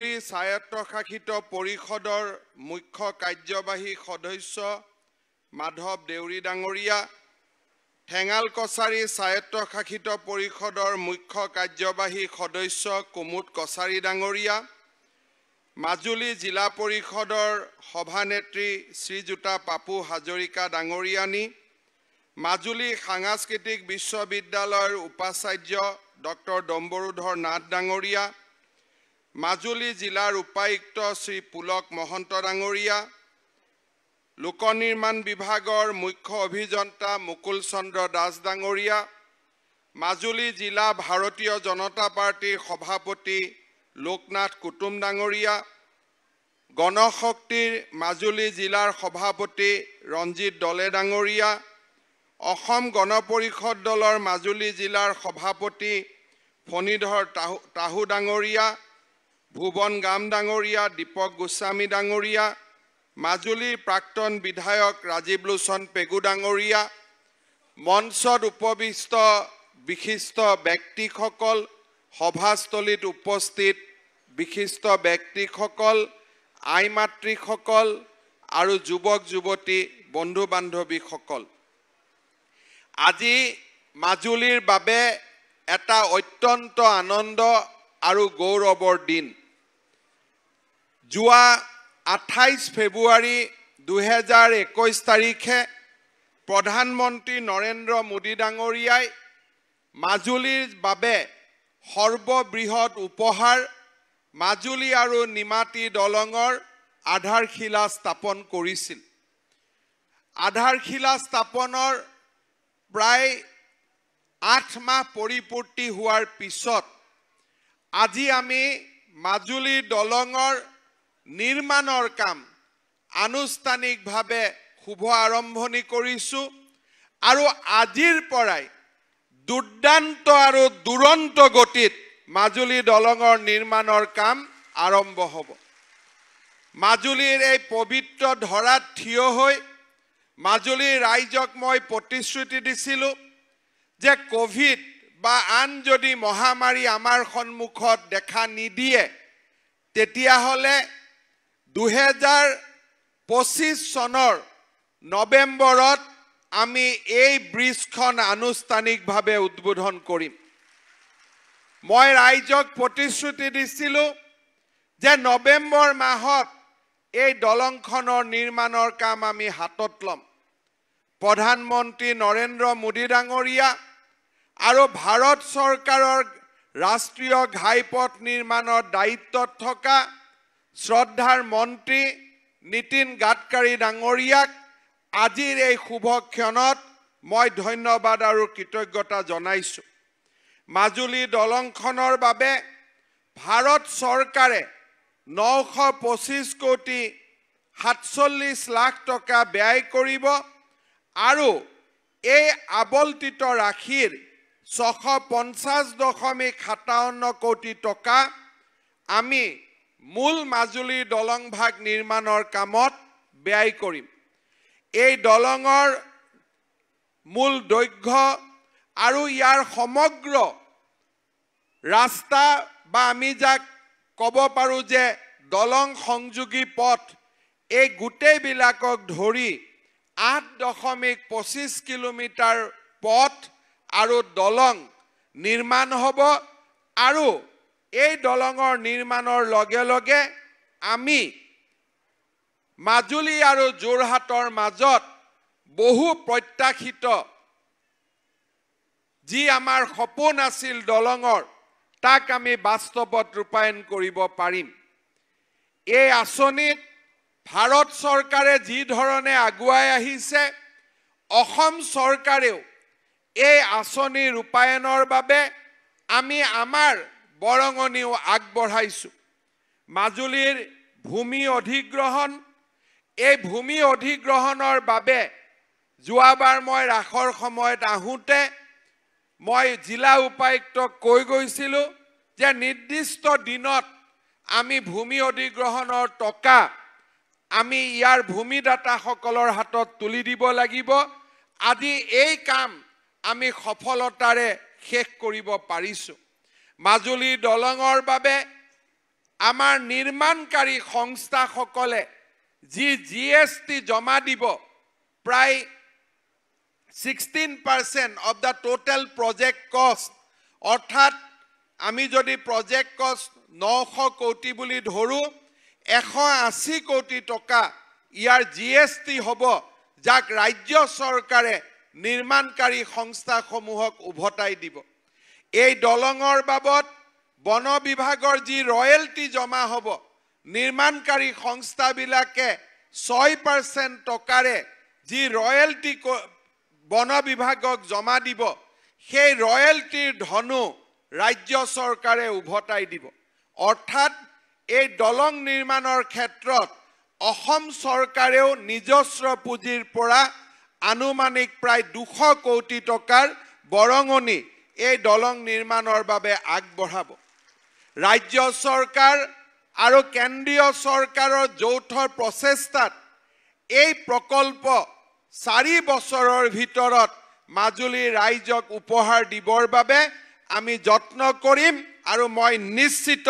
স্বায়ত্তশাসিত পৰিষদৰ মুখ্য কাৰ্যবাহী সদস্য মাধৱ দেউৰী ডাঙৰীয়া, ঠেঙাল-কছাৰী স্বায়ত্তশাসিত পৰিষদৰ মুখ্য কাৰ্যবাহী সদস্য কুমুদ কছাৰী ডাঙৰীয়া, মাজুলী জিলা পৰিষদৰ সভানেত্ৰী শ্ৰীযুতা পাপু হাজৰিকা ডাঙৰীয়ানী, মাজুলী সাংস্কৃতিক বিশ্ববিদ্যালয়ৰ উপাচাৰ্য ডক্টৰ ডম্বৰুধৰ নাথ ডাঙৰীয়া, মাজুলী জিলাৰ উপায়ুক্ত শ্ৰী পুলক মহন্ত ডাঙৰীয়া, লোক নিৰ্মাণ বিভাগৰ মুখ্য অভিযন্তা মুকুল চন্দ্ৰ দাস ডাঙৰীয়া, মাজুলী জিলা ভাৰতীয় জনতা পাৰ্টিৰ সভাপতি লোকনাথ কুতুম ডাঙৰীয়া, গণশক্তিৰ মাজুলী জিলাৰ সভাপতি ৰঞ্জিত দলে ডাঙৰীয়া, অসম গণ পৰিষদ দলৰ মাজুলী জিলাৰ সভাপতি ফণীধৰ তাহু ডাঙৰীয়া, ভুৱন গাম ডাঙৰীয়া, দীপক গোস্বামী ডাঙৰীয়া, মাজুলীৰ প্ৰাক্তন বিধায়ক ৰাজীৱ লোচন পেগু ডাঙৰীয়া, মঞ্চত উপবিষ্ট বিশিষ্ট ব্যক্তিসকল, সভাস্থলীত উপস্থিত বিশিষ্ট ব্যক্তিসকল, আই মাতৃসকল আৰু যুৱক যুৱতী বন্ধু বান্ধৱীসকল, আজি মাজুলীৰ বাবে এটা অত্যন্ত আনন্দ আৰু গৌৰৱৰ দিন। যোৱা 28 ফেব্ৰুৱাৰী 2021 তাৰিখে প্ৰধানমন্ত্ৰী নৰেন্দ্ৰ মোদী ডাঙৰীয়াই মাজুলীৰ বাবে সৰ্ববৃহৎ উপহাৰ মাজুলী আৰু নিমাতী দলঙৰ আধাৰশিলা স্থাপন কৰিছিল। আধাৰশিলা স্থাপনৰ প্ৰায় 8 মাহ পৰিপূৰ্তি হোৱাৰ পিছত আজি আমি মাজুলী দলঙৰ নিৰ্মাণৰ কাম আনুষ্ঠানিকভাৱে শুভ আৰম্ভণি কৰিছোঁ আৰু আজিৰ পৰাই দুৰ্দান্ত আৰু দুৰন্ত গতিত মাজুলী দলঙৰ নিৰ্মাণৰ কাম আৰম্ভ হ'ব। মাজুলীৰ এই পবিত্ৰ ধৰাত থিয় হৈ মাজুলীৰ ৰাইজক মই প্ৰতিশ্ৰুতি দিছিলোঁ যে কোভিড বা আন যদি মহামাৰী আমাৰ সন্মুখত দেখা নিদিয়ে তেতিয়াহ'লে 2025 চনৰ নৱেম্বৰত আমি এই ব্ৰিজখন আনুষ্ঠানিকভাৱে উদ্বোধন কৰিম। মই ৰাইজক প্ৰতিশ্ৰুতি দিছিলোঁ যে নৱেম্বৰ মাহত এই দলংখনৰ নিৰ্মাণৰ কাম আমি হাতত ল'ম। প্ৰধানমন্ত্ৰী নৰেন্দ্ৰ মোদী ডাঙৰীয়া আৰু ভাৰত চৰকাৰৰ ৰাষ্ট্ৰীয় ঘাইপথ নিৰ্মাণৰ দায়িত্বত থকা শ্ৰদ্ধাৰ মন্ত্ৰী নীতিন গাডকাৰী ডাঙৰীয়াক আজিৰ এই শুভ ক্ষণত মই ধন্যবাদ আৰু কৃতজ্ঞতা জনাইছোঁ। মাজুলী দলংখনৰ বাবে ভাৰত চৰকাৰে 925 কোটি 47 লাখ টকা ব্যয় কৰিব আৰু এই আবণ্টিত ৰাশিৰ 650.57 কোটি টকা আমি মূল মাজুলী দলং ভাগ নিৰ্মাণৰ কামত ব্যয় কৰিম। এই দলঙৰ মূল দৈৰ্ঘ্য আৰু ইয়াৰ সমগ্ৰ ৰাস্তা বা আমি যাক ক'ব পাৰোঁ যে দলং সংযোগী পথ, এই গোটেইবিলাকক ধৰি 8.25 কিলোমিটাৰ পথ আৰু দলং নিৰ্মাণ হ'ব আৰু এই দলঙৰ নিৰ্মাণৰ লগে লগে আমি মাজুলী আৰু যোৰহাটৰ মাজত বহু প্ৰত্যাশিত যি আমাৰ সপোন আছিল দলঙৰ, তাক আমি বাস্তৱত ৰূপায়ণ কৰিব পাৰিম। এই আঁচনিত ভাৰত চৰকাৰে যি ধৰণে আগুৱাই আহিছে, অসম চৰকাৰেও এই আঁচনি ৰূপায়ণৰ বাবে আমি আমাৰ বৰঙণিও আগবঢ়াইছোঁ। মাজুলীৰ ভূমি অধিগ্ৰহণ, এই ভূমি অধিগ্ৰহণৰ বাবে যোৱাবাৰ মই ৰাসৰ সময়ত আহোঁতে মই জিলা উপায়ুক্তক কৈ গৈছিলোঁ যে নিৰ্দিষ্ট দিনত আমি ভূমি অধিগ্ৰহণৰ টকা আমি ইয়াৰ ভূমিদাতাসকলৰ হাতত তুলি দিব লাগিব। আজি এই কাম আমি সফলতাৰে শেষ কৰিব পাৰিছোঁ। মাজুলী দলঙৰ বাবে আমাৰ নিৰ্মাণকাৰী সংস্থাসকলে যি GST জমা দিব প্ৰায় 16% of the total project cost অৰ্থাৎ আমি যদি project cost 900 কোটি বুলি ধৰো 180 কোটি টকা ইয়াৰ GST হ'ব যাক ৰাজ্য চৰকাৰে নিৰ্মাণকাৰী সংস্থাসমূহক উভতাই দিব এই দলঙৰ বাবদ বন বিভাগৰ যি ৰয়েলটি জমা হ'ব নিৰ্মাণকাৰী সংস্থাবিলাকে 6% টকাৰে যি ৰয়েলটি বন বিভাগক জমা দিব সেই ৰয়েলটিৰ ধনু ৰাজ্য চৰকাৰে উভতাই দিব অৰ্থাৎ এই দলং নিৰ্মাণৰ ক্ষেত্ৰত অসম চৰকাৰেও নিজস্ব পুঁজিৰ পৰা আনুমানিক প্ৰায় 200 কোটি টকাৰ বৰঙনি এই দলং নিৰ্মাণৰ বাবে আগবঢ়াব ৰাজ্য চৰকাৰ আৰু কেন্দ্ৰীয় চৰকাৰৰ যৌথ প্ৰচেষ্টাত এই প্ৰকল্প 4 বছৰৰ ভিতৰত মাজুলী ৰাইজক উপহাৰ দিবৰ বাবে আমি যত্ন কৰিম আৰু মই নিশ্চিত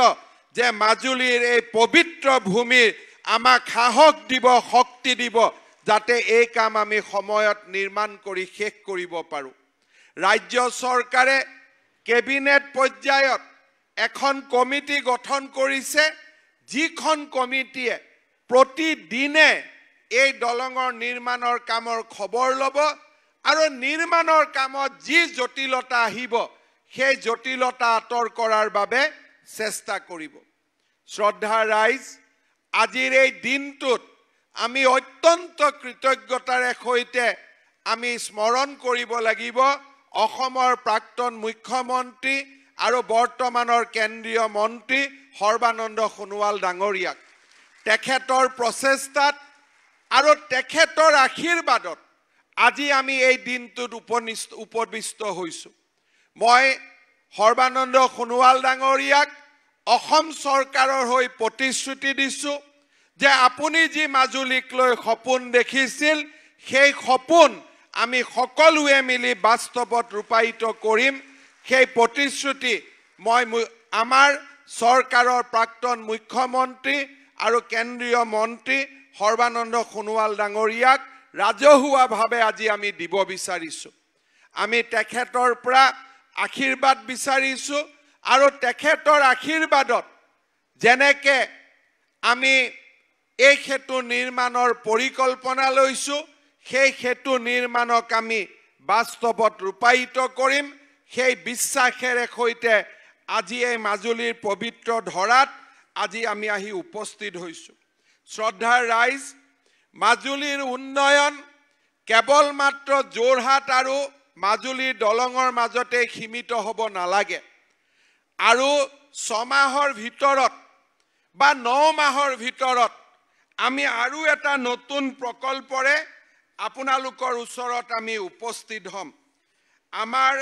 যে মাজুলীৰ এই পবিত্ৰ ভূমিৰ আমাক সাহস দিব শক্তি দিব যাতে এই কাম আমি সময়ত নিৰ্মাণ কৰি শেষ কৰিব পাৰো ৰাজ্য চৰকাৰে কেবিনেট পৰ্যায়ত এখন কমিটি গঠন কৰিছে যিখন কমিটিয়ে প্ৰতিদিনে এই দলঙৰ নিৰ্মাণৰ কামৰ খবৰ ল'ব আৰু নিৰ্মাণৰ কামত যি জটিলতা আহিব সেই জটিলতা আঁতৰ কৰাৰ বাবে চেষ্টা কৰিব শ্ৰদ্ধা ৰাইজ আজিৰ এই দিনটোত আমি অত্যন্ত কৃতজ্ঞতাৰে সৈতে আমি স্মৰণ কৰিব লাগিব অসমৰ প্ৰাক্তন মুখ্যমন্ত্ৰী আৰু বৰ্তমানৰ কেন্দ্ৰীয় মন্ত্ৰী সৰ্বানন্দ সোণোৱাল ডাঙৰীয়াক তেখেতৰ প্ৰচেষ্টাত আৰু তেখেতৰ আশীৰ্বাদত আজি আমি এই দিনটোত উপবিষ্ট হৈছো মই সৰ্বানন্দ সোণোৱাল ডাঙৰীয়াক অসম চৰকাৰৰ হৈ প্ৰতিশ্ৰুতি দিছো যে আপুনি যি মাজুলীক লৈ সপোন দেখিছিল সেই সপোন আমি সকলোৱে মিলি বাস্তৱত ৰূপায়িত কৰিম সেই প্ৰতিশ্ৰুতি মই আমাৰ চৰকাৰৰ প্ৰাক্তন মুখ্যমন্ত্ৰী আৰু কেন্দ্ৰীয় মন্ত্ৰী সৰ্বানন্দ সোণোৱাল ডাঙৰীয়াক ৰাজহুৱাভাৱে আজি আমি দিব বিচাৰিছো আমি তেখেতৰ পৰা আশীৰ্বাদ বিচাৰিছো আৰু তেখেতৰ আশীৰ্বাদত যেনেকে আমি এই সেতু নিৰ্মাণৰ পৰিকল্পনা লৈছো সেই সেতু নিৰ্মাণক আমি বাস্তৱত ৰূপায়িত কৰিম সেই বিশ্বাসেৰে সৈতে আজি এই মাজুলীৰ পবিত্ৰ ধৰাত আজি আমি আহি উপস্থিত হৈছো শ্ৰদ্ধাৰ ৰাইজ মাজুলীৰ উন্নয়ন কেৱল মাত্ৰ যোৰহাট আৰু মাজুলীৰ দলঙৰ মাজতে সীমিত হ'ব নালাগে আৰু 6 মাহৰ ভিতৰত বা 9 মাহৰ ভিতৰত আমি আৰু এটা নতুন প্ৰকল্পৰে আপোনালোকৰ ওচৰত আমি উপস্থিত হ'ম আমাৰ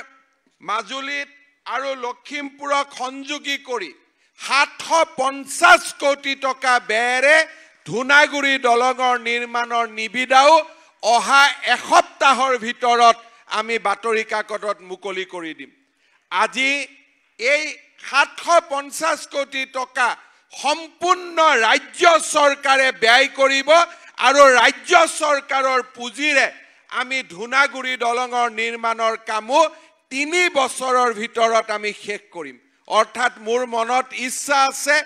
মাজুলীত আৰু লখিমপুৰক সংযোগী কৰি 750 কোটি টকা ব্যয়েৰে ধুনাগুৰি দলঙৰ নিৰ্মাণৰ নিবিদাও অহা এসপ্তাহৰ ভিতৰত আমি বাতৰি কাকতত মুকলি কৰি দিম আজি এই 750 কোটি টকা সম্পূৰ্ণ ৰাজ্য চৰকাৰে ব্যয় কৰিব আৰু ৰাজ্য চৰকাৰৰ পুঁজিৰে আমি ধুনাগুৰি দলঙৰ নিৰ্মাণৰ কামো 3 বছৰৰ ভিতৰত আমি শেষ কৰিম অৰ্থাৎ মোৰ মনত ইচ্ছা আছে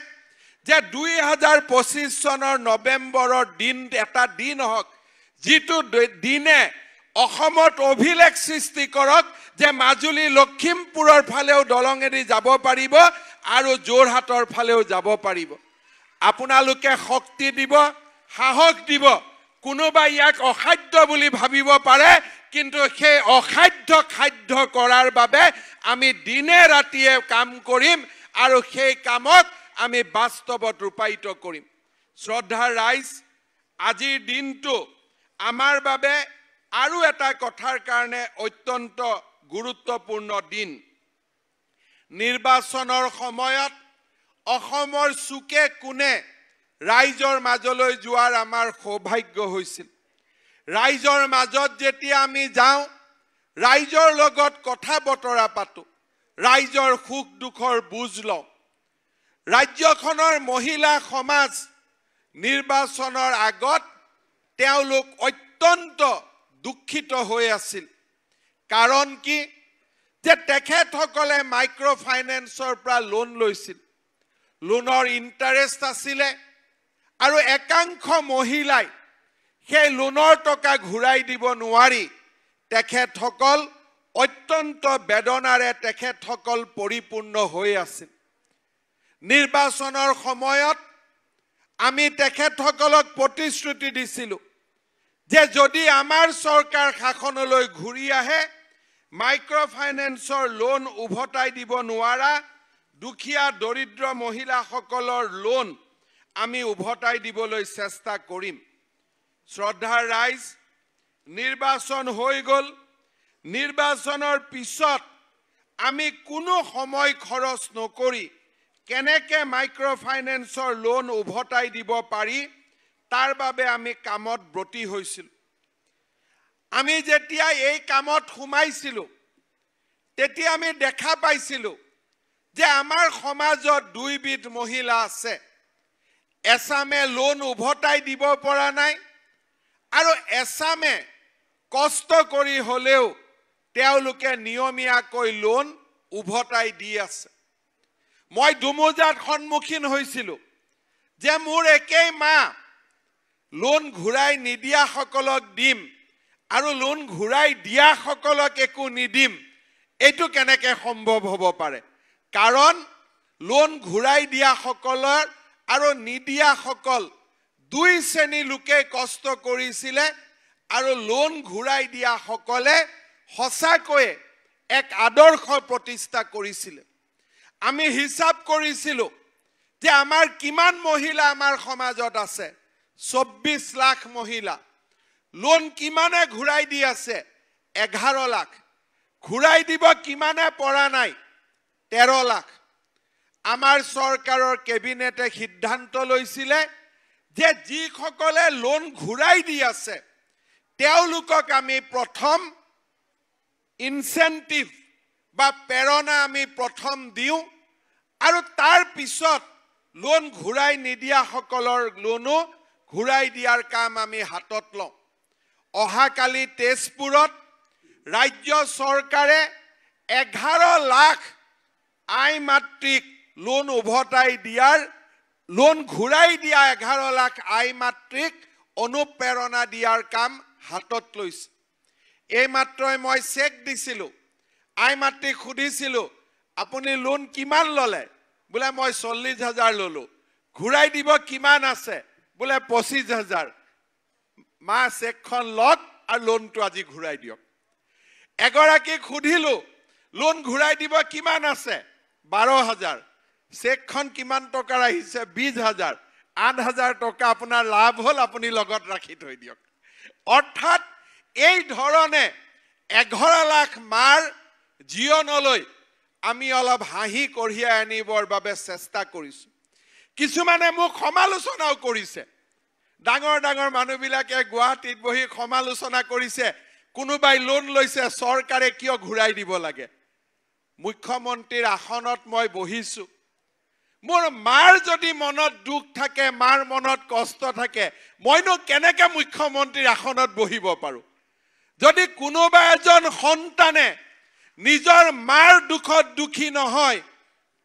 যে 2025 চনৰ নৱেম্বৰৰ দিন এটা দিন হওক যিটো দিনে অসমত অভিলেখ সৃষ্টি কৰক যে মাজুলী লখিমপুৰৰ ফালেও দলঙেদি যাব পাৰিব আৰু যোৰহাটৰ ফালেও যাব পাৰিব আপোনালোকে শক্তি দিব সাহস দিব কোনোবা ইয়াক অসাধ্য বুলি ভাবিব পাৰে কিন্তু সেই অসাধ্য খাদ্য কৰাৰ বাবে আমি দিনে ৰাতিয়ে কাম কৰিম আৰু সেই কামক আমি বাস্তৱত ৰূপায়িত কৰিম শ্ৰদ্ধাৰ ৰাইজ আজিৰ দিনটো আমাৰ বাবে আৰু এটা কথাৰ কাৰণে অত্যন্ত গুৰুত্বপূৰ্ণ দিন নিৰ্বাচনৰ সময়ত অসমৰ চুকে কোণে ৰাইজৰ মাজলৈ যোৱাৰ আমাৰ সৌভাগ্য হৈছিল ৰাইজৰ মাজত যেতিয়া আমি যাওঁ ৰাইজৰ লগত কথা বতৰা পাতো ৰাইজৰ সুখ দুখৰ বুজ লওঁ ৰাজ্যখনৰ মহিলা সমাজ নিৰ্বাচনৰ আগত তেওঁলোক অত্যন্ত দুঃখিত হৈ আছিল কাৰণ কি যে তেখেতসকলে মাইক্ৰ ফাইনেন্সৰ পৰা লোন লৈছিল লোনৰ ইন্টাৰেষ্ট আছিলে আৰু একাংশ মহিলাই সেই লোনৰ টকা ঘূৰাই দিব নোৱাৰি তেখেতসকল অত্যন্ত বেদনাৰে তেখেতসকল পৰিপূৰ্ণ হৈ আছিল নিৰ্বাচনৰ সময়ত আমি তেখেতসকলক প্ৰতিশ্ৰুতি দিছিলোঁ যে যদি আমাৰ চৰকাৰ শাসনলৈ ঘূৰি আহে মাইক্ৰ ফাইনেন্সৰ লোন উভতাই দিব নোৱাৰা দুখীয়া দৰিদ্ৰ মহিলাসকলৰ লোন আমি উভতাই দিবলৈ চেষ্টা কৰিম শ্ৰদ্ধাৰ ৰাইজ নিৰ্বাচন হৈ গ'ল নিৰ্বাচনৰ পিছত আমি কোনো সময় খৰচ নকৰি কেনেকৈ মাইক্ৰ ফাইনেন্সৰ লোন উভতাই দিব পাৰি তাৰ বাবে আমি কামত ব্ৰতী হৈছিলোঁ আমি যেতিয়া এই কামত সোমাইছিলোঁ তেতিয়া আমি দেখা পাইছিলোঁ যে আমাৰ সমাজত দুইবিধ মহিলা আছে এছামে লোন উভতাই দিব পৰা নাই আৰু এছামে কষ্ট কৰি হলেও তেওঁলোকে নিয়মীয়াকৈ লোন উভতাই দি আছে মই দুমোজাত সন্মুখীন হৈছিলোঁ যে মোৰ একেই মা লোন ঘূৰাই নিদিয়া সকলক দিম আৰু লোন ঘূৰাই দিয়া সকলক একো নিদিম এটো কেনেকৈ সম্ভৱ হ'ব পাৰে কাৰণ লোন ঘূৰাই দিয়া সকলৰ আৰু নিদিয়া সকল দুই শ্ৰেণী লোকে কষ্ট কৰিছিলে আৰু লোন ঘূৰাই দিয়া সকলে সঁচাকৈ এক আদৰ্শ প্ৰতিষ্ঠা কৰিছিলে আমি হিসাব কৰিছিলোঁ যে আমাৰ কিমান মহিলা আমাৰ সমাজত আছে 24 লাখ মহিলা লোন কিমানে ঘূৰাই দি আছে 11 লাখ ঘূৰাই দিব কিমানে পৰা নাই 13 লাখ আমাৰ চৰকাৰৰ কেবিনেটে সিদ্ধান্ত লৈছিলে যে যিসকলে লোন ঘূৰাই দি আছে তেওঁলোকক আমি প্ৰথম ইনসেন্টিভ বা প্ৰেৰণা আমি প্ৰথম দিওঁ আৰু তাৰ পিছত লোন ঘূৰাই নিদিয়া সকলৰ লোনো ঘূৰাই দিয়াৰ কাম আমি হাতত লওঁ অহাকালি তেজপুৰত ৰাজ্য চৰকাৰে 11 লাখ আই মাতৃক লোন উভতাই দিয়াৰ লোন ঘূৰাই দিয়া 11 লাখ আই মাতৃক অনুপ্ৰেৰণা দিয়াৰ কাম হাতত লৈছে এই মাত্ৰই মই চেক দিছিলোঁ আই মাতৃক সুধিছিলোঁ আপুনি লোন কিমান ললে বোলে মই 40,000 ললো ঘূৰাই দিব কিমান আছে বোলে 25,000 মা চেকখন লওক আৰু লোনটো আজি ঘূৰাই দিয়ক এগৰাকীক সুধিলোঁ লোন ঘূৰাই দিব কিমান আছে 12,000 চেকখন কিমান টকাৰ আহিছে 20,000 8,000 টকা আপোনাৰ লাভ হ'ল আপুনি লগত ৰাখি থৈ দিয়ক অৰ্থাৎ এই ধৰণে 11 লাখ মাৰ জীৱনলৈ আমি অলপ হাঁহি কঢ়িয়াই আনিবৰ বাবে চেষ্টা কৰিছোঁ কিছুমানে মোক সমালোচনাও কৰিছে ডাঙৰ ডাঙৰ মানুহবিলাকে গুৱাহাটীত বহি সমালোচনা কৰিছে কোনোবাই লোন লৈছে চৰকাৰে কিয় ঘূৰাই দিব লাগে মুখ্যমন্ত্ৰীৰ আসনত মই বহিছোঁ মোৰ মাৰ যদি মনত দুখ থাকে মাৰ মনত কষ্ট থাকে মইনো কেনেকৈ মুখ্যমন্ত্ৰীৰ আসনত বহিব পাৰোঁ যদি কোনোবা এজন সন্তানে নিজৰ মাৰ দুখত দুখী নহয়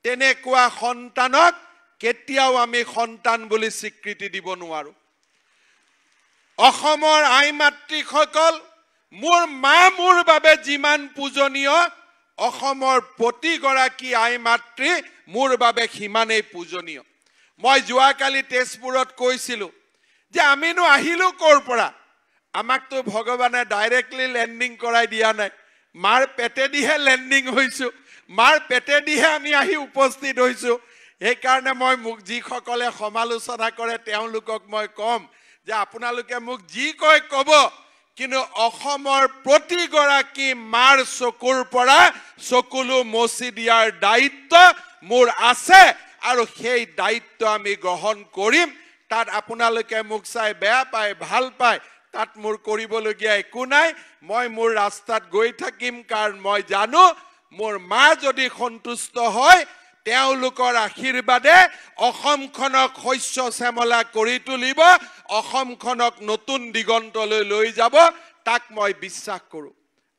তেনেকুৱা সন্তানক কেতিয়াও আমি সন্তান বুলি স্বীকৃতি দিব নোৱাৰোঁ অসমৰ আই মাতৃসকল মোৰ মা মোৰ বাবে যিমান পূজনীয় অসমৰ প্ৰতিগৰাকী আই মাতৃ মোৰ বাবে সিমানেই পূজনীয় মই যোৱাকালি তেজপুৰত কৈছিলোঁ যে আমিনো আহিলোঁ ক'ৰ পৰা আমাকতো ভগৱানে ডাইৰেক্টলি লেণ্ডিং কৰাই দিয়া নাই মাৰ পেটেদিহে লেণ্ডিং হৈছোঁ মাৰ পেটেদিহে আমি আহি উপস্থিত হৈছোঁ সেইকাৰণে মই মোক যিসকলে সমালোচনা কৰে তেওঁলোকক মই ক'ম যে আপোনালোকে মোক যি কয় ক'ব কিন্তু অসমৰ প্ৰতিগৰাকী মাৰ চকুৰ পৰা চকুলো মচি দিয়াৰ দায়িত্ব মোৰ আছে আৰু সেই দায়িত্ব আমি গ্ৰহণ কৰিম তাত আপোনালোকে মোক চাই বেয়া পায় ভাল পায় তাত মোৰ কৰিবলগীয়া একো নাই মই মোৰ ৰাস্তাত গৈ থাকিম কাৰণ মই জানো মোৰ মা যদি সন্তুষ্ট হয় তেওঁলোকৰ আশীৰ্বাদে অসমখনক শস্য শ্যামলা কৰি তুলিব, অসমখনক নতুন দিগন্তলৈ লৈ যাব, তাক মই বিশ্বাস কৰোঁ।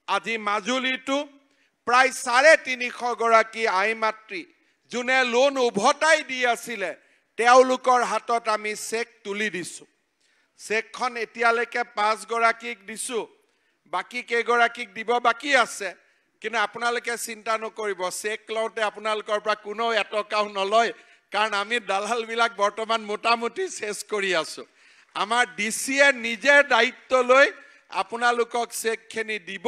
আজি মাজুলীটো প্ৰায় 350 গৰাকী আই মাতৃ যোনে লোন উভতাই দি আছিলে, তেওঁলোকৰ হাতত আমি চেক তুলি দিছোঁ। চেকখন এতিয়ালৈকে 5 গৰাকীক দিছোঁ, বাকী কেইগৰাকীক দিব বাকী আছে। কিন্তু আপোনালোকে চিন্তা নকৰিব, চেক লওঁতে আপোনালোকৰ পৰা কোনো এটকাও নলয়, কাৰণ আমি দালালবিলাক বৰ্তমান মোটামুটি চেছ কৰি আছোঁ। আমাৰ ডিচিয়ে নিজে দায়িত্ব লৈ আপোনালোকক চেকখিনি দিব,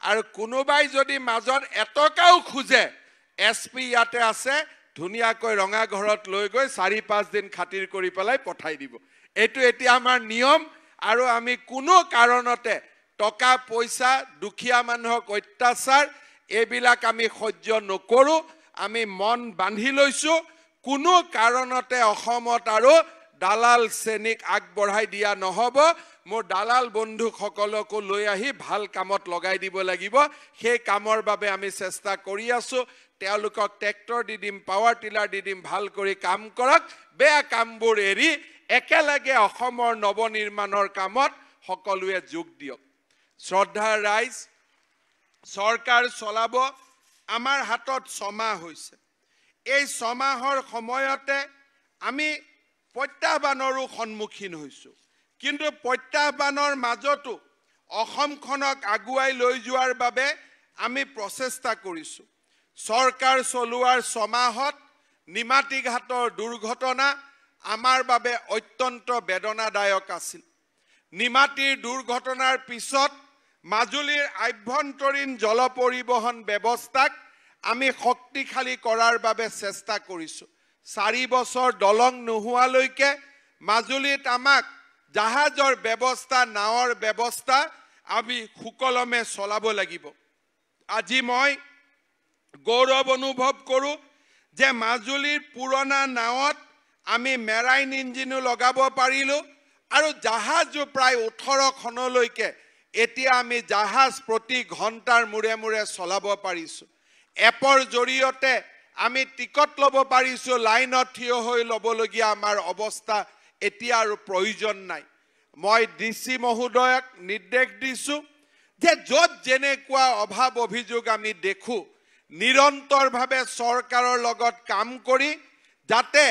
আৰু কোনোবাই যদি মাজত এটকাও খোজে, SP ইয়াতে আছে, ধুনীয়াকৈ ৰঙা ঘৰত লৈ গৈ 4-5 দিন খাতিৰ কৰি পেলাই পঠাই দিব। এইটো এতিয়া আমাৰ নিয়ম, আৰু আমি কোনো কাৰণতে টকা পইচা, দুখীয়া মানুহক অত্যাচাৰ, এইবিলাক আমি সহ্য নকৰোঁ। আমি মন বান্ধি লৈছোঁ, কোনো কাৰণতে অসমত আৰু দালাল শ্ৰেণীক আগবঢ়াই দিয়া নহ'ব। মোৰ দালাল বন্ধুসকলকো লৈ আহি ভাল কামত লগাই দিব লাগিব। সেই কামৰ বাবে আমি চেষ্টা কৰি আছোঁ। তেওঁলোকক ট্ৰেক্টৰ দি দিম, পাৱাৰ টিলাৰ দি দিম, ভাল কৰি কাম কৰক। বেয়া কামবোৰ এৰি একেলগে অসমৰ নৱনিৰ্মাণৰ কামত সকলোৱে যোগ দিয়ক। শ্ৰদ্ধাৰ ৰাইজ, চৰকাৰ চলাব আমাৰ হাতত 6 মাহ হৈছে। এই 6 মাহৰ সময়তে আমি প্ৰত্যাহ্বানৰো সন্মুখীন হৈছোঁ, কিন্তু প্ৰত্যাহ্বানৰ মাজতো অসমখনক আগুৱাই লৈ যোৱাৰ বাবে আমি প্ৰচেষ্টা কৰিছোঁ। চৰকাৰ চলোৱাৰ 6 মাহত নিমাতী ঘাটৰ দুৰ্ঘটনা আমাৰ বাবে অত্যন্ত বেদনাদায়ক আছিল। নিমাতীৰ দুৰ্ঘটনাৰ পিছত মাজুলীৰ আভ্যন্তৰীণ জল পৰিবহণ ব্যৱস্থাক আমি শক্তিশালী কৰাৰ বাবে চেষ্টা কৰিছোঁ। 4 বছৰ দলং নোহোৱালৈকে মাজুলীত আমাক জাহাজৰ ব্যৱস্থা, নাৱৰ ব্যৱস্থা আমি সুকলমে চলাব লাগিব। আজি মই গৌৰৱ অনুভৱ কৰোঁ যে মাজুলীৰ পুৰণা নাৱত আমি মেৰাইন ইঞ্জিনো লগাব পাৰিলোঁ, আৰু জাহাজো প্ৰায় 18খনলৈকে এতিয়া আমি জাহাজ প্ৰতি ঘণ্টাৰ মূৰে মূৰে চলাব পাৰিছোঁ। এপৰ জৰিয়তে আমি টিকট ল'ব পাৰিছোঁ, লাইনত থিয় হৈ ল'বলগীয়া আমাৰ অৱস্থা এতিয়া আৰু প্ৰয়োজন নাই। মই DC মহোদয়ক নিৰ্দেশ দিছোঁ যে য'ত যেনেকুৱা অভাৱ অভিযোগ আমি দেখোঁ, নিৰন্তৰভাৱে চৰকাৰৰ লগত কাম কৰি যাতে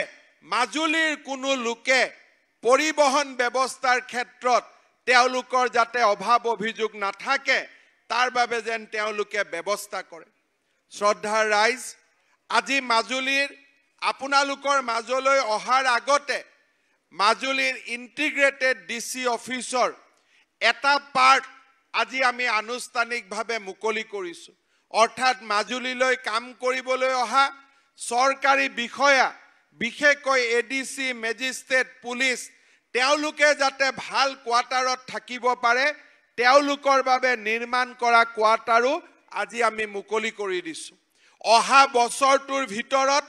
মাজুলীৰ কোনো লোকে পৰিবহণ ব্যৱস্থাৰ ক্ষেত্ৰত তেওঁলোকৰ যাতে অভাৱ অভিযোগ নাথাকে, তাৰ বাবে যেন তেওঁলোকে ব্যৱস্থা কৰে। শ্ৰদ্ধাৰ ৰাইজ, আজি মাজুলীৰ আপোনালোকৰ মাজলৈ অহাৰ আগতে মাজুলীৰ ইণ্টিগ্ৰেটেড DC অফিচৰ এটা পাৰ্ট আজি আমি আনুষ্ঠানিকভাৱে মুকলি কৰিছোঁ। অৰ্থাৎ মাজুলীলৈ কাম কৰিবলৈ অহা চৰকাৰী বিষয়া, বিশেষকৈ ADC, মেজিষ্ট্ৰেট, পুলিচ, তেওঁলোকে যাতে ভাল কোৱাৰ্টাৰত থাকিব পাৰে, তেওঁলোকৰ বাবে নিৰ্মাণ কৰা কোৱাৰ্টাৰো আজি আমি মুকলি কৰি দিছোঁ। অহা বছৰটোৰ ভিতৰত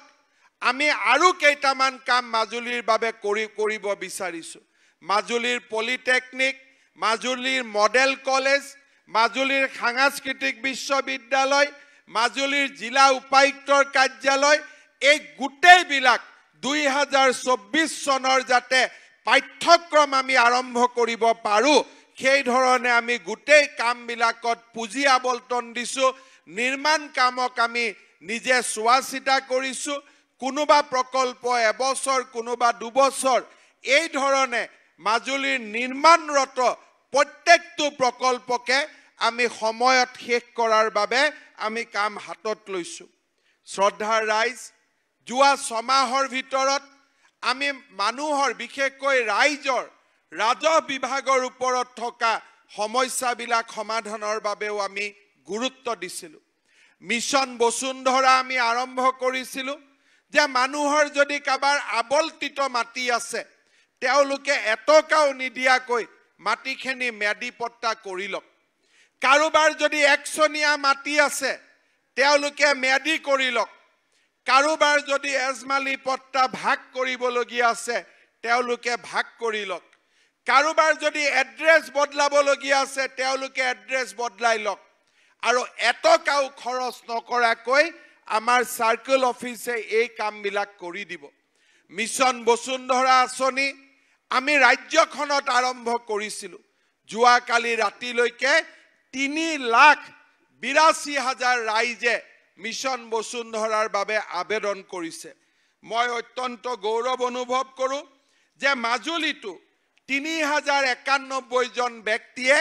আমি আৰু কেইটামান কাম মাজুলীৰ বাবে কৰিব বিচাৰিছোঁ। মাজুলীৰ পলিটেকনিক, মাজুলীৰ মডেল কলেজ, মাজুলীৰ সাংস্কৃতিক বিশ্ববিদ্যালয়, মাজুলীৰ জিলা উপায়ুক্তৰ কাৰ্যালয়, এই গোটেইবিলাক 2024 চনৰ যাতে পাঠ্যক্ৰম আমি আৰম্ভ কৰিব পাৰোঁ, সেই ধৰণে আমি গোটেই কামবিলাকত পুঁজি আবণ্টন দিছোঁ। নিৰ্মাণ কামক আমি নিজে চোৱা চিতা কৰিছোঁ। কোনোবা প্ৰকল্প এবছৰ, কোনোবা 2 বছৰ, এই ধৰণে মাজুলীৰ নিৰ্মাণৰত প্ৰত্যেকটো প্ৰকল্পকে আমি সময়ত শেষ কৰাৰ বাবে আমি কাম হাতত লৈছোঁ। শ্ৰদ্ধাৰ ৰাইজ, যোৱা 6 মাহৰ ভিতৰত আমি মানুহৰ, বিশেষকৈ ৰাইজৰ ৰাজহ বিভাগৰ ওপৰত থকা সমস্যাবিলাক সমাধানৰ বাবেও আমি গুৰুত্ব দিছিলোঁ। মিছন বসুন্ধৰা আমি আৰম্ভ কৰিছিলোঁ যে মানুহৰ যদি কাৰোবাৰ আবল্টিত মাটি আছে, তেওঁলোকে এটকাও নিদিয়াকৈ মাটিখিনি ম্যাদী পট্টা কৰি লওক। কাৰোবাৰ যদি একচনীয়া মাটি আছে, তেওঁলোকে ম্যাদী কৰি লওক। কাৰোবাৰ যদি এজমালি পট্টা ভাগ কৰিবলগীয়া আছে, তেওঁলোকে ভাগ কৰি লওক। কাৰোবাৰ যদি এড্ৰেছ বদলাবলগীয়া আছে, তেওঁলোকে এড্ৰেছ বদলাই লওক। আৰু এটকাও খৰচ নকৰাকৈ আমাৰ সাৰ্কেল অফিসে এই কামবিলাক কৰি দিব মিছন বসুন্ধৰা আঁচনি আমি ৰাজ্যখনত আৰম্ভ কৰিছিলো যোৱাকালি ৰাতিলৈকে 3,82,000 ৰাইজে মিছন বসুন্ধৰাৰ বাবে আবেদন কৰিছে মই অত্যন্ত গৌৰৱ অনুভৱ কৰো যে মাজুলীটো 3,091 জন ব্যক্তিয়ে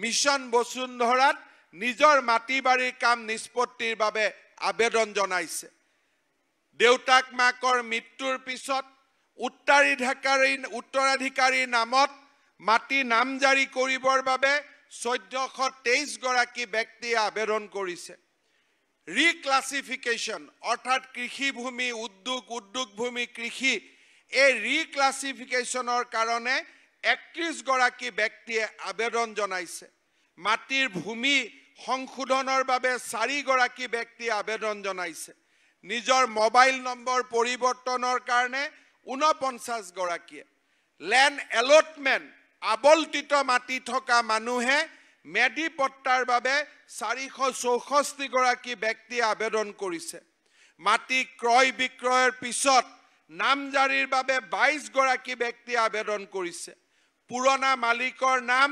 মিছন বসুন্ধৰাত নিজৰ মাটি বাৰীৰ কাম নিষ্পত্তিৰ বাবে আবেদন জনাইছে দেউতাক মাকৰ মৃত্যুৰ পিছত উত্তৰাধিকাৰীৰ নামত মাটি নামজাৰি কৰিবৰ বাবে 1423 গৰাকী ব্যক্তিয়ে আবেদন কৰিছে ৰিক্লাসিফিকেশন অৰ্থাৎ কৃষি ভূমি উদ্যোগ ভূমি কৃষি এই ৰিক্লাসিফিকেশনৰ কাৰণে 31 গৰাকী ব্যক্তিয়ে আবেদন জনাইছে মাটিৰ ভূমি সংশোধনৰ বাবে 4 গৰাকী ব্যক্তিয়ে আবেদন জনাইছে নিজৰ মোবাইল নম্বৰ পৰিৱৰ্তনৰ কাৰণে 49 গৰাকীয়ে ল্যান্ড এলটমেন্ট আবল্টিত মাটি থকা মানুহে মেডি পট্টাৰ বাবে 464 গৰাকী ব্যক্তিয়ে আবেদন কৰিছে মাটি ক্ৰয় বিক্ৰয়ৰ পিছত নামজাৰিৰ বাবে 22 গৰাকী ব্যক্তিয়ে আবেদন কৰিছে পুৰণা মালিকৰ নাম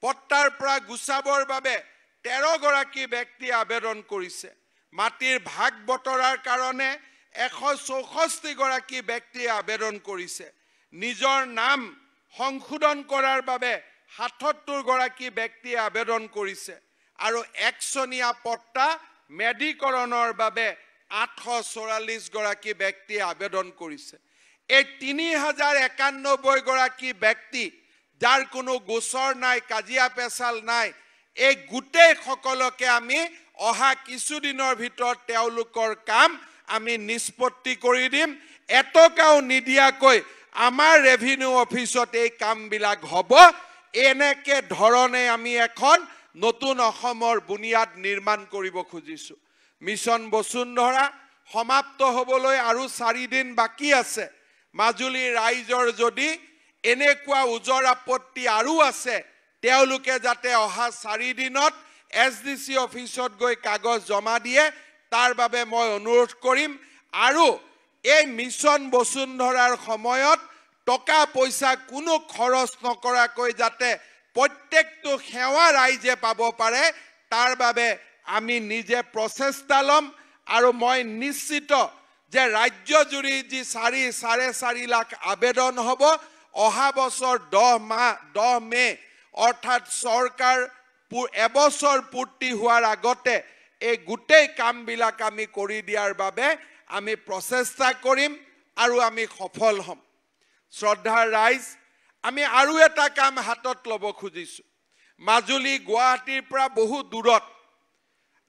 পট্টাৰ পৰা গুচাবৰ বাবে 13 গৰাকী ব্যক্তিয়ে আবেদন কৰিছে মাটিৰ ভাগ বটৰাৰ কাৰণে 164 গৰাকী ব্যক্তিয়ে আবেদন কৰিছে নিজৰ নাম সংশোধন কৰাৰ বাবে 77 গৰাকী ব্যক্তিয়ে আবেদন কৰিছে আৰু একচনীয়া পট্টা মেডিকৰণৰ বাবে 844 গৰাকী ব্যক্তিয়ে আবেদন কৰিছে এই 3,091 গৰাকী ব্যক্তি যাৰ কোনো গোচৰ নাই কাজিয়া পেছাল নাই এই গোটেই সকলকে আমি অহা কিছুদিনৰ ভিতৰত তেওঁলোকৰ কাম আমি নিষ্পত্তি কৰি দিম এটকাও নিদিয়াকৈ আমাৰ ৰেভিনিউ অফিসত এই কামবিলাক হ'ব এনেকে ধৰণে আমি এখন নতুন অসমৰ বুনিয়াদ নিৰ্মাণ কৰিব খুজিছো মিছন বসুন্ধৰা সমাপ্ত হ'বলৈ আৰু 4 দিন বাকি আছে মাজুলী ৰাইজৰ যদি এনেকুৱা উজৰ আপত্তি আৰু আছে তেওঁলোকে যাতে অহা 4 দিনত এসডিসি অফিসত গৈ কাগজ জমা দিয়ে তাৰ বাবে মই অনুৰোধ কৰিম আৰু এই মিছন বসুন্ধৰাৰ সময়ত টকা পইচা কোনো খৰচ নকৰাকৈ যাতে প্ৰত্যেকটো সেৱা ৰাইজে পাব পাৰে তাৰ বাবে আমি নিজে প্ৰচেষ্টা লম আৰু মই নিশ্চিত যে ৰাজ্য জুৰি যি 4.5 লাখ আবেদন হ'ব অহা বছৰ 10 মে অৰ্থাৎ চৰকাৰ এবছৰ পূৰ্তি হোৱাৰ আগতে এই গোটেই কামবিলাক আমি কৰি দিয়াৰ বাবে আমি প্ৰচেষ্টা কৰিম আৰু আমি সফল হ'ম শ্ৰদ্ধাৰ ৰাইজ আমি আৰু এটা কাম হাতত ল'ব খুজিছো মাজুলী গুৱাহাটীৰ পৰা বহু দূৰত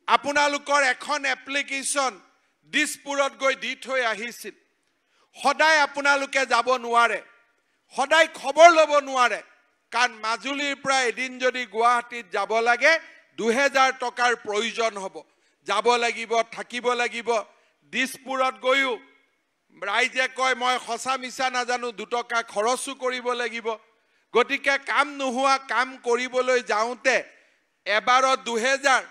আপোনালোকৰ এখন এপ্লিকেশন দিছপুৰত গৈ দি থৈ আহিছিল সদায় আপোনালোকে যাব নোৱাৰে সদায় খবৰ ল'ব নোৱাৰে কাৰণ মাজুলীৰ পৰা এদিন যদি গুৱাহাটীত যাব লাগে 2000 টকাৰ প্ৰয়োজন হ'ব যাব লাগিব থাকিব লাগিব দিছপুৰত গৈও ৰাইজে কয় মই সঁচা মিছা নাজানো 2 টকা খৰচো কৰিব লাগিব গতিকে কাম নোহোৱা কাম কৰিবলৈ যাওঁতে এবাৰত 2000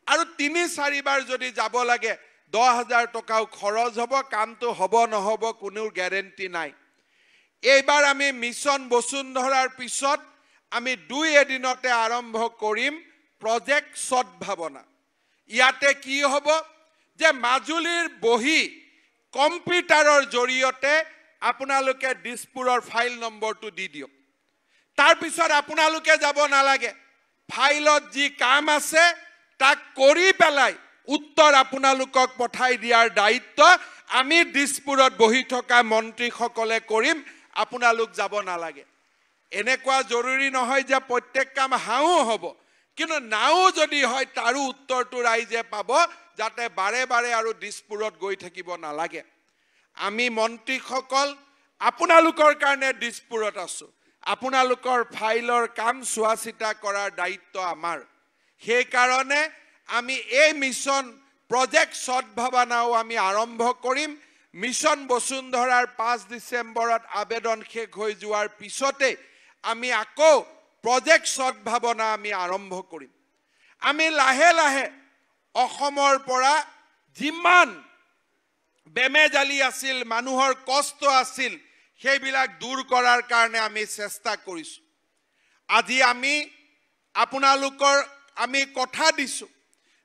আৰু 3-4 বাৰ যদি যাব লাগে 10,000 টকাও খৰচ হ'ব কামটো হ'ব নহ'ব কোনো গ্যাৰেণ্টি নাই এইবাৰ আমি মিছন বসুন্ধৰাৰ পিছত আমি 2 এদিনতে আৰম্ভ কৰিম প্ৰজেক্ট সদ্ভাৱনা ইয়াতে কি হ'ব যে মাজুলীৰ বহি কম্পিউটাৰৰ জৰিয়তে আপোনালোকে দিছপুৰৰ ফাইল নম্বৰটো দি দিয়ক তাৰ পিছত আপোনালোকে যাব নালাগে ফাইলত যি কাম আছে তাক কৰি পেলাই উত্তৰ আপোনালোকক পঠাই দিয়াৰ দায়িত্ব আমি দিছপুৰত বহি থকা মন্ত্ৰীসকলে কৰিম আপোনালোক যাব নালাগে এনেকুৱা জৰুৰী নহয় যে প্ৰত্যেক কাম হাও হ'ব কিন্তু নাও যদি হয় তাৰো উত্তৰটো ৰাইজে পাব যাতে বাৰে বাৰে আৰু দিছপুৰত গৈ থাকিব নালাগে আমি মন্ত্ৰীসকল আপোনালোকৰ কাৰণে দিছপুৰত আছো আপোনালোকৰ ফাইলৰ কাম চোৱাচিতা কৰাৰ দায়িত্ব আমাৰ সেই কাৰণে আমি এই মিছন প্ৰজেক্ট সদ্ভাৱনাও আমি আৰম্ভ কৰিম মিছন বসুন্ধৰাৰ 5 ডিসেম্বৰত আবেদন শেষ হৈ যোৱাৰ পিছতে আমি আকৌ প্ৰজেক্ট সদ্ভাৱনা আমি আৰম্ভ কৰিম আমি লাহে লাহে অসমৰ পৰা যিমান বেমেজালি আছিল, মানুহৰ কষ্ট আছিল, সেইবিলাক দূৰ কৰাৰ কাৰণে আমি চেষ্টা কৰিছোঁ। আজি আমি আপোনালোকৰ আমি কথা দিছোঁ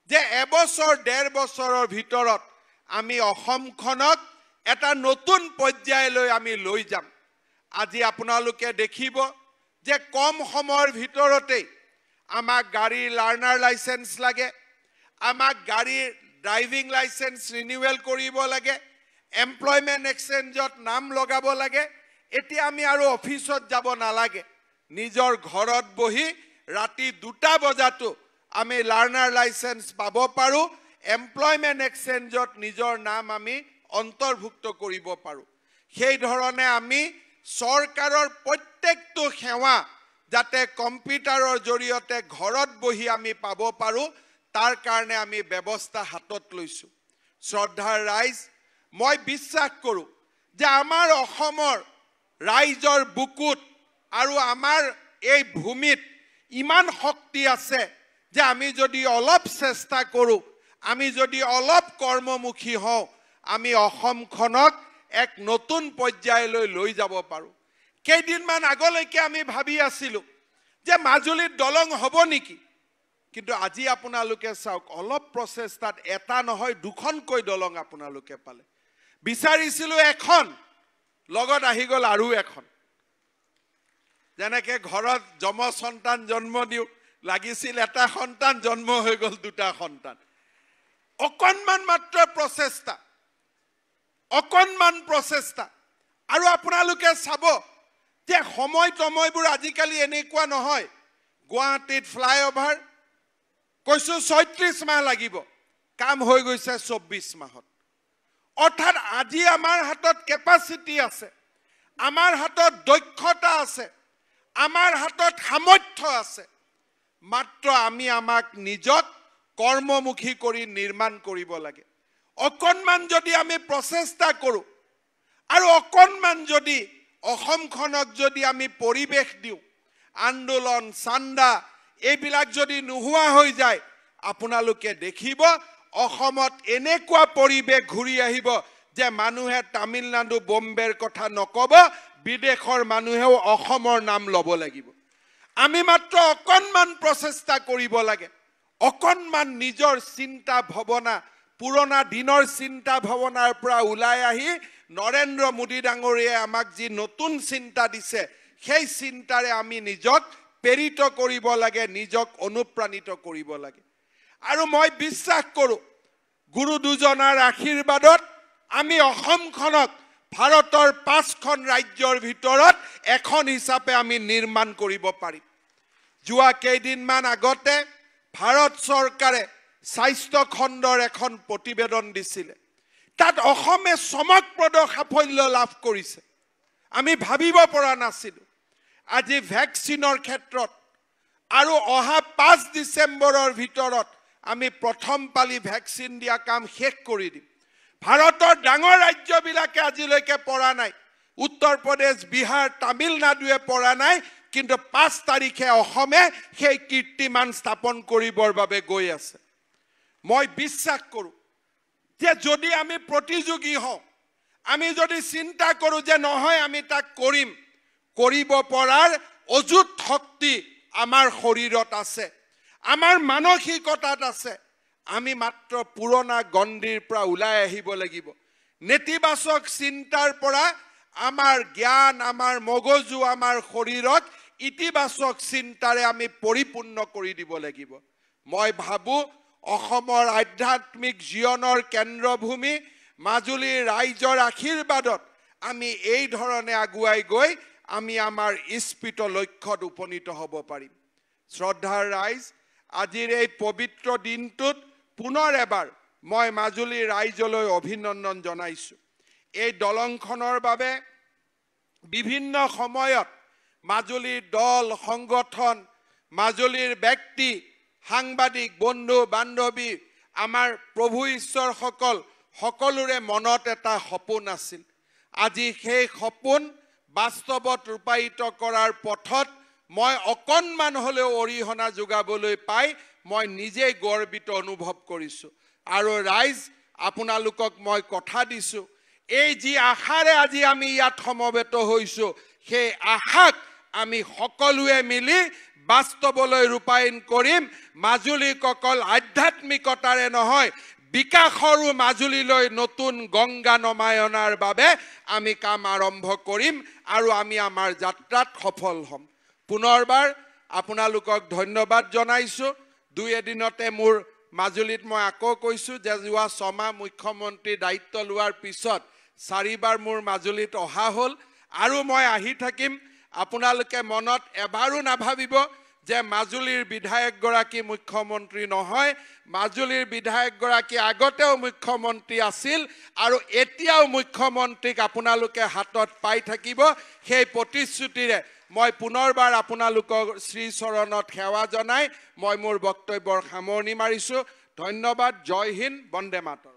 যে এবছৰ 1.5 বছৰৰ ভিতৰত আমি অসমখনক এটা নতুন পৰ্যায়লৈ আমি লৈ যাম। আজি আপোনালোকে দেখিব যে কম সময়ৰ ভিতৰতেই আমাক গাড়ীৰ লাৰ্নাৰ লাইসেন্স লাগে, আমাক গাড়ীৰ ড্ৰাইভিং লাইসেন্স ৰিনিউৱেল কৰিব লাগে, এমপ্লয়মেণ্ট এক্সচেঞ্জত নাম লগাব লাগে। এতিয়া আমি আৰু অফিচত যাব নালাগে, নিজৰ ঘৰত বহি ৰাতি 2টা বজাতো আমি লাৰ্নাৰ লাইসেন্স পাব পাৰোঁ, এমপ্লয়মেণ্ট এক্সচেঞ্জত নিজৰ নাম আমি অন্তৰ্ভুক্ত কৰিব পাৰোঁ। সেই ধৰণে আমি চৰকাৰৰ প্ৰত্যেকটো সেৱা যাতে কম্পিউটাৰৰ জৰিয়তে ঘৰত বহি আমি পাব পাৰোঁ, তাৰ কাৰণে আমি ব্যৱস্থা হাতত লৈছোঁ। শ্ৰদ্ধাৰ ৰাইজ, মই বিশ্বাস কৰোঁ যে আমাৰ অসমৰ ৰাইজৰ বুকুত আৰু আমাৰ এই ভূমিত ইমান শক্তি আছে যে আমি যদি অলপ চেষ্টা কৰোঁ, আমি যদি অলপ কৰ্মমুখী হওঁ, আমি অসমখনক এক নতুন পৰ্যায়লৈ লৈ যাব পাৰোঁ। কেইদিনমান আগলৈকে আমি ভাবি আছিলোঁ যে মাজুলীত দলং হ'ব নেকি, কিন্তু আজি আপোনালোকে চাওক, অলপ প্ৰচেষ্টাত এটা নহয় 2খনকৈ দলং আপোনালোকে পালে। বিচাৰিছিলোঁ এখন, লগত আহি গ'ল আৰু এখন। যেনেকৈ ঘৰত সন্তান জন্ম দিওঁ, লাগিছিল এটা সন্তান, জন্ম হৈ গ'ল 2টা সন্তান। অকণমান মাত্ৰ প্ৰচেষ্টা, অকণমান প্ৰচেষ্টা। আৰু আপোনালোকে চাব যে সময়বোৰ আজিকালি এনেকুৱা নহয়। গুৱাহাটীত ফ্লাইঅভাৰ কৈছোঁ 36 মাহ লাগিব, কাম হৈ গৈছে 24 মাহত। অৰ্থাৎ আজি আমাৰ হাতত কেপাচিটি আছে, আমাৰ হাতত দক্ষতা আছে, আমাৰ হাতত সামৰ্থ্য আছে, মাত্ৰ আমি আমাক নিজক কৰ্মমুখী কৰি নিৰ্মাণ কৰিব লাগে। অকণমান যদি আমি প্ৰচেষ্টা কৰোঁ আৰু অকণমান যদি অসমখনক যদি আমি পৰিৱেশ দিওঁ, আন্দোলন চান্দা এইবিলাক যদি নোহোৱা হৈ যায়, আপোনালোকে দেখিব অসমত এনেকুৱা পৰিৱেশ ঘূৰি আহিব যে মানুহে তামিলনাডু বম্বেৰ কথা নক'ব, বিদেশৰ মানুহেও অসমৰ নাম ল'ব লাগিব। আমি মাত্ৰ অকণমান প্ৰচেষ্টা কৰিব লাগে, অকণমান নিজৰ চিন্তা ভাৱনা, পুৰণা দিনৰ চিন্তা ভাৱনাৰ পৰা ওলাই আহি নৰেন্দ্ৰ মোদী ডাঙৰীয়াই আমাক যি নতুন চিন্তা দিছে, সেই চিন্তাৰে আমি নিজক প্ৰেৰিত কৰিব লাগে, নিজক অনুপ্ৰাণিত কৰিব লাগে। আৰু মই বিশ্বাস কৰোঁ গুৰু দুজনাৰ আশীৰ্বাদত আমি অসমখনক ভাৰতৰ 5খন ৰাজ্যৰ ভিতৰত এখন হিচাপে আমি নিৰ্মাণ কৰিব পাৰিম। যোৱা কেইদিনমান আগতে ভাৰত চৰকাৰে স্বাস্থ্য খণ্ডৰ এখন প্ৰতিবেদন দিছিলে। তাত অসমে চমকপ্ৰদ সাফল্য লাভ কৰিছে, আমি ভাবিব পৰা নাছিলোঁ। আজি ভেকচিনৰ ক্ষেত্ৰত আৰু অহা 5 ডিচেম্বৰৰ ভিতৰত আমি প্ৰথম পালি ভেকচিন দিয়া কাম শেষ কৰি দিম। ভাৰতৰ ডাঙৰ ৰাজ্যবিলাকে আজিলৈকে পৰা নাই, উত্তৰ প্ৰদেশ, বিহাৰ, তামিলনাডুৱে পৰা নাই, কিন্তু 5 তাৰিখে অসমে সেই কীৰ্তিমান স্থাপন কৰিবৰ বাবে গৈ আছে। মই বিশ্বাস কৰোঁ যে যদি আমি প্ৰতিযোগী হওঁ, আমি যদি চিন্তা কৰোঁ যে নহয় আমি তাক কৰিম, কৰিব পৰাৰ অযুত শক্তি আমাৰ শৰীৰত আছে, আমাৰ মানসিকতাত আছে। আমি মাত্ৰ পুৰণা গণ্ডিৰ পৰা ওলাই আহিব লাগিব। নেতিবাচক চিন্তাৰ পৰা আমাৰ জ্ঞান, আমাৰ মগজু, আমাৰ শৰীৰক ইতিবাচক চিন্তাৰে আমি পৰিপূৰ্ণ কৰি দিব লাগিব। মই ভাবোঁ অসমৰ আধ্যাত্মিক জীৱনৰ কেন্দ্ৰভূমি মাজুলীৰ ৰাইজৰ আশীৰ্বাদত আমি এই ধৰণে আগুৱাই গৈ আমি আমাৰ ইস্পিত লক্ষ্যত উপনীত হ'ব পাৰিম। শ্ৰদ্ধাৰ ৰাইজ, আজিৰ এই পবিত্ৰ দিনটোত পুনৰ এবাৰ মই মাজুলীৰ ৰাইজলৈ অভিনন্দন জনাইছোঁ। এই দলংখনৰ বাবে বিভিন্ন সময়ত মাজুলীৰ দল সংগঠন, মাজুলীৰ ব্যক্তি, সাংবাদিক বন্ধু বান্ধৱী, আমাৰ প্ৰভু ঈশ্বৰসকল সকলোৰে মনত এটা সপোন আছিল। আজি সেই সপোন বাস্তৱত ৰূপায়িত কৰাৰ পথত মই অকণমান হ'লেও অৰিহণা যোগাবলৈ পাই মই নিজেই গৰ্বিত অনুভৱ কৰিছোঁ। আৰু ৰাইজ, আপোনালোকক মই কথা দিছোঁ এই যি আশাৰে আজি আমি ইয়াত সমবেত হৈছোঁ সেই আশাক আমি সকলোৱে মিলি বাস্তৱলৈ ৰূপায়ণ কৰিম মাজুলীক অকল আধ্যাত্মিকতাৰে নহয় বিকাশৰো মাজুলীলৈ নতুন গংগা নমাই অনাৰ বাবে আমি কাম আৰম্ভ কৰিম আৰু আমি আমাৰ যাত্ৰাত সফল হ'ম পুনৰবাৰ আপোনালোকক ধন্যবাদ জনাইছোঁ দুই এদিনতে মোৰ মাজুলীত মই আকৌ কৈছোঁ যে যোৱা 6 মাহ মুখ্যমন্ত্ৰী দায়িত্ব লোৱাৰ পিছত 4বাৰ মোৰ মাজুলীত অহা হ'ল আৰু মই আহি থাকিম আপোনালোকে মনত এবাৰো নাভাবিব যে মাজুলীৰ বিধায়কগৰাকী মুখ্যমন্ত্ৰী নহয় মাজুলীৰ বিধায়কগৰাকী আগতেও মুখ্যমন্ত্ৰী আছিল আৰু এতিয়াও মুখ্যমন্ত্ৰীক আপোনালোকে হাতত পাই থাকিব সেই প্ৰতিশ্ৰুতিৰে মই পুনৰবাৰ আপোনালোকৰ শ্ৰীচৰণত সেৱা জনাই মই মোৰ বক্তব্যৰ সামৰণি মাৰিছোঁ ধন্যবাদ জয় হিন্দ বন্দে মাতৰম